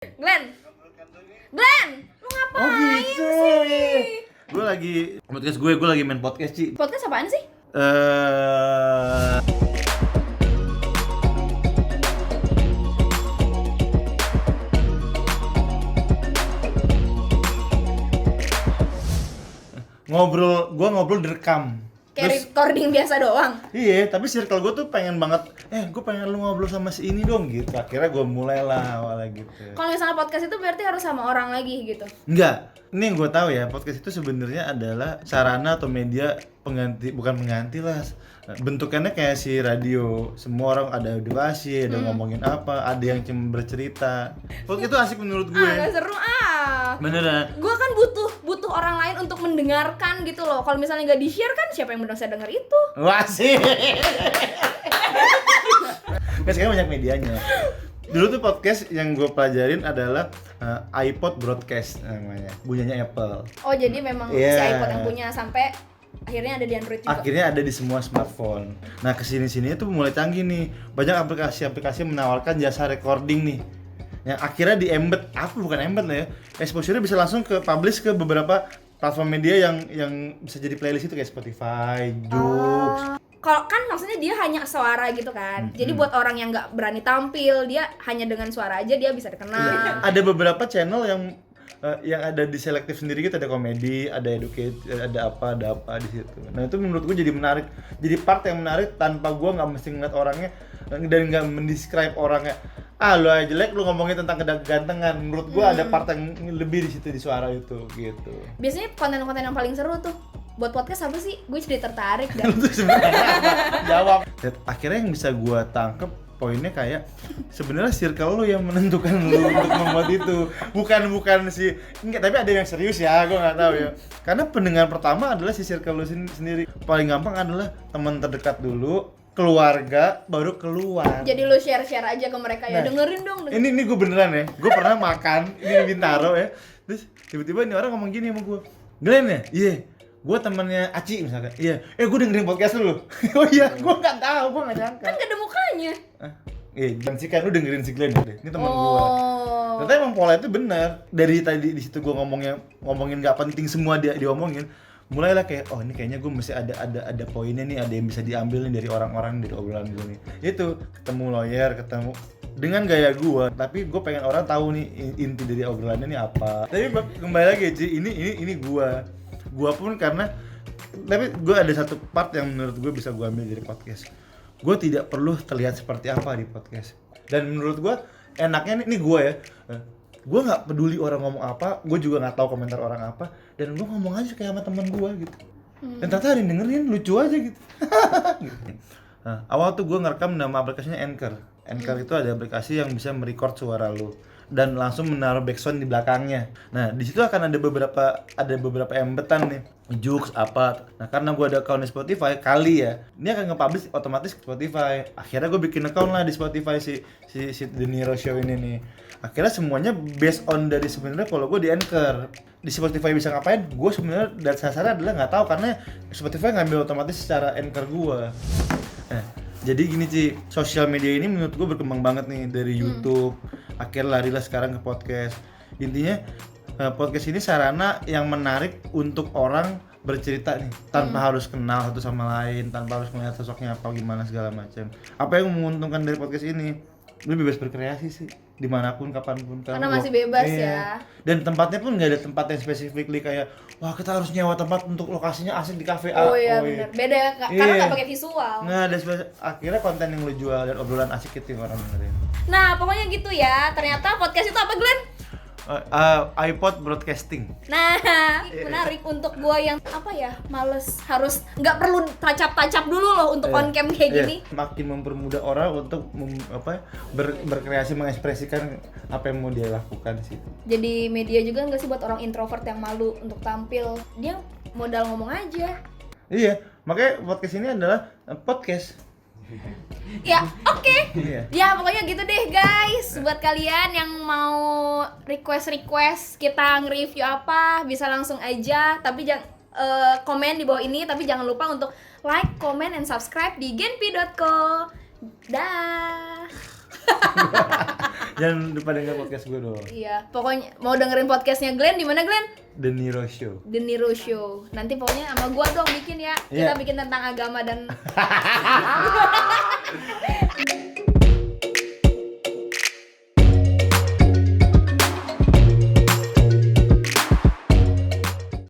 Glenn, lu ngapain sih? Gue lagi podcast gue lagi main podcast, Ci. Podcast apaan sih? Gue ngobrol direkam. Kayak recording biasa doang. Iya, tapi circle gue tuh pengen banget, gue pengen lu ngobrol sama si ini dong gitu. Akhirnya gue mulailah awalnya gitu. Kalau misalnya podcast itu berarti harus sama orang lagi gitu. Enggak, ini yang gue tahu ya, podcast itu sebenarnya adalah sarana atau media pengganti, bukan pengganti lah. Bentukannya kayak si radio, semua orang ada edukasi, ada ngomongin apa, ada yang cuma bercerita. Podcast itu asik menurut gue. Gak seru Beneran. Gue kan butuh orang lain untuk mendengarkan gitu loh. Kalau misalnya nggak di-share kan siapa yang bisa denger itu? Wah sih. Kan sekarang banyak medianya. Dulu tuh podcast yang gue pelajarin adalah iPod Broadcast namanya, punyanya Apple. Oh jadi memang si iPod yang punya sampai akhirnya ada di Android juga. Akhirnya ada di semua smartphone. Nah kesini-sini tuh mulai canggih nih, banyak aplikasi-aplikasi yang menawarkan jasa recording nih. Yang akhirnya di embed, bukan embed lah ya, exposure-nya bisa langsung ke publish ke beberapa platform media yang bisa jadi playlist itu kayak Spotify, Joox. Kalau kan maksudnya dia hanya suara gitu kan. Jadi buat orang yang nggak berani tampil, dia hanya dengan suara aja dia bisa dikenal. Ada beberapa channel yang ada di selektif sendiri gitu, ada komedi, ada educate, ada apa di situ. Nah itu menurut gue jadi menarik, jadi part yang menarik tanpa gue nggak mesti ngeliat orangnya dan nggak mendescribe orangnya. Lu aja jelek, lu ngomongin tentang kegantengan. Menurut gue ada part yang lebih di situ di suara itu gitu. Biasanya konten-konten yang paling seru tuh buat podcast apa sih? Gue jadi tertarik dah. Lu tuh sebenarnya apa? Jawab. Dan akhirnya yang bisa gue tangkep poinnya kayak sebenarnya circle lu yang menentukan lu untuk membuat itu, bukan si enggak, tapi ada yang serius ya, gue nggak tahu ya, karena pendengar pertama adalah si circle lu sendiri. Paling gampang adalah teman terdekat dulu, keluarga, baru keluar. Jadi lu share aja ke mereka ya, dengerin dong. Ini gue beneran ya, gue pernah makan ini di Bintaro ya, terus tiba-tiba ini orang ngomong gini sama gue, Glenn ya, iya, gue temannya Aci misalkan, iya, gue dengerin podcast lu. Oh iya, gue nggak tahu, gue nggak nyangka. Kan gak ada mukanya. Dan si kan lu dengerin si Glenn deh, ini teman gue. Ternyata emang pola itu benar. Dari tadi di situ gue ngomongin nggak penting semua dia diomongin, mulailah kayak ini kayaknya gue mesti ada poinnya nih, ada yang bisa diambil nih dari orang-orang dari obrolan gue nih. Itu ketemu lawyer, ketemu dengan gaya gue, tapi gue pengen orang tahu nih inti dari obrolannya nih apa. Tapi kembali lagi Ci, ini gue pun karena, tapi gue ada satu part yang menurut gue bisa gue ambil dari podcast. Gue tidak perlu terlihat seperti apa di podcast. Dan menurut gue enaknya ini gue ya, gue nggak peduli orang ngomong apa, gue juga nggak tahu komentar orang apa, dan gue ngomong aja kayak sama teman gue gitu. Dan ternyata ada yang dengerin, lucu aja gitu. Nah, awal tuh gue ngerekam nama aplikasinya Anchor. Anchor itu ada aplikasi yang bisa merecord suara lu dan langsung menaruh backsound di belakangnya. Nah, di situ akan ada beberapa embetan nih, Joox apa. Nah, karena gue ada account di Spotify, kali ya, ini akan nge-publish otomatis ke Spotify. Akhirnya gue bikin account lah di Spotify si The Niro Show ini nih. Akhirnya semuanya based on dari sebenarnya kalau gue di Anchor. Di Spotify bisa ngapain? Gue sebenarnya dan dasarnya adalah nggak tahu karena Spotify ngambil otomatis secara Anchor gue. Jadi gini Ci, sosial media ini menurut gue berkembang banget nih dari YouTube, akhirnya larilah sekarang ke podcast. Intinya podcast ini sarana yang menarik untuk orang bercerita nih, tanpa harus kenal satu sama lain, tanpa harus melihat sosoknya apa gimana segala macam. Apa yang menguntungkan dari podcast ini? Lu bebas berkreasi sih, dimanapun, kapanpun. Karena masih bebas ya. Dan tempatnya pun nggak ada tempat yang spesifikly kayak, wah kita harus nyewa tempat untuk lokasinya asik di kafe A. Oh iya benar, beda karena nggak pakai visual. Nggak ada akhirnya konten yang lu jual dan obrolan asik itu yang orang dengerin. Nah pokoknya gitu ya, ternyata podcast itu apa Glenn? iPod Broadcasting. Nah, menarik untuk gua yang males, harus nggak perlu tacap dulu loh untuk on cam kayak gini. Makin mempermudah orang untuk berkreasi, mengekspresikan apa yang mau dia lakukan sih. Jadi media juga nggak sih buat orang introvert yang malu untuk tampil, dia modal ngomong aja. Iya, makanya podcast ini adalah podcast. Ya, oke. Iya. Ya, pokoknya gitu deh guys. Buat kalian yang mau request kita nge-review apa, bisa langsung aja. Tapi jangan komen di bawah ini. Tapi jangan lupa untuk like, comment, and subscribe di genpi.co. Dah. Jangan lupa denger podcast gue dong. Iya, pokoknya mau dengerin podcastnya Glenn di mana Glenn? The Niro Show. The Niro Show. Nanti pokoknya sama gua dong bikin ya. Kita Iya. bikin tentang agama dan